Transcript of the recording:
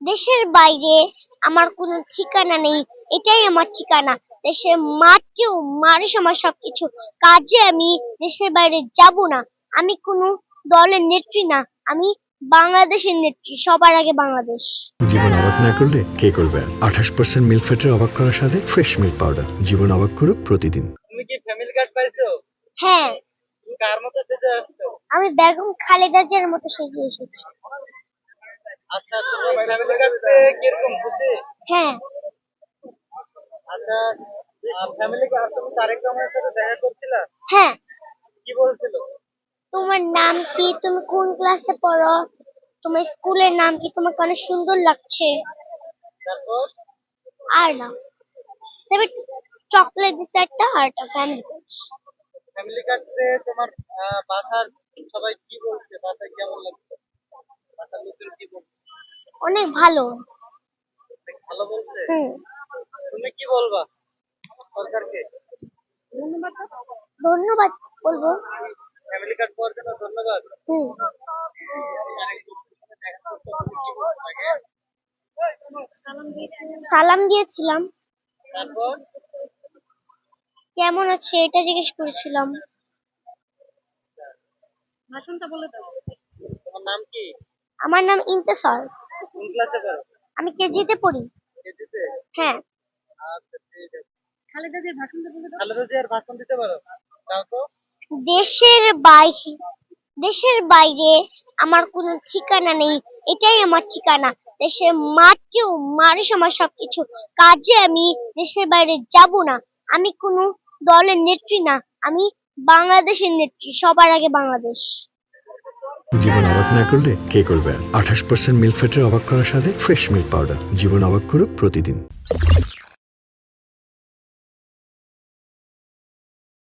দেশের বাইরে আমার কোনো ঠিকানা নেই, এটাই আমার ঠিকানা। দেশের মাটিও মানুষ আমার সবকিছু। কাজে আমি দেশের বাইরে যাব না। আমি কোনো দলের নেত্রী না, আমি বাংলাদেশের নেত্রী, সবার আগে বাংলাদেশ। জীবন অবাক না করলে কে করবে? 28% মিল্ক ফ্যাটের অবাক করার সাথে ফ্রেশ মিল্ক পাউডার। জীবন অবাক করুক প্রতিদিন। তুমি কি ফ্যামিলি কার্ড পাইছো? হ্যাঁ, তুমি কার মতো সেজে আসছো? আমি বেগম খালেদা জিয়ার মতো সেজে এসেছি। আচ্ছা, তুমি ফ্যামিলি কার্ড পেয়ে কিরকম খুশি? হ্যাঁ, আচ্ছা, ফ্যামিলি কার্ড তুমি তারেক রহমানের সাথে দেখা করছিলা? হ্যাঁ। কি বলছিল? তোমার নাম কি? তুমি কোন ক্লাসে পড়ো? তোমার স্কুলের নাম কি? তোমাকে অনেক সুন্দর লাগছে। তারপর আর না, তবে চকলেট দিতে একটা আর একটা ফ্যামিলি। ফ্যামিলি কার্ড পেয়ে তোমার বাসার সবাই কি বলছে? বাসায় কেমন লাগছে? বাসার লোকজন কি বলছে? অনেক ভালো। অনেক ভালো বলছে? হুম। তুমি কি বলবা সরকারকে? ধন্যবাদ বলবো। ফ্যামিলি কার্ড পাওয়ার জন্য ধন্যবাদ। হুম। তারেক রহমানের সাথে দেখা করতে তুমি কি বলছো আগে? সালাম দিয়েছিলাম। তারপর কেমন আছে এটা জিজ্ঞেস করেছিলাম। তোমার নাম কি? আমার নাম ইন্তেসার। কোন ক্লাসে পড়ো? আমি কেজিতে পড়ি। কেজিতে? হ্যাঁ। আচ্ছা, ঠিক আছে। খালেদা জিয়ার ভাষণ দিতে পারো? দাও তো। দেশের বাইরে দেশের বাইরে আমার কোনো ঠিকানা নেই, এটাই আমার ঠিকানা। দেশের মাটিও মানুষ আমার সবকিছু। কাজে আমি দেশের বাইরে যাব না। আমি কোনো দলের নেত্রী না, আমি বাংলাদেশের নেত্রী, সবার আগে বাংলাদেশ। জীবন অবাক না করলে কে করবে? 28% মিল্ক ফ্যাটের অবাক করার সাথে ফ্রেশ মিল্ক পাউডার। জীবন অবাক করুক প্রতিদিন।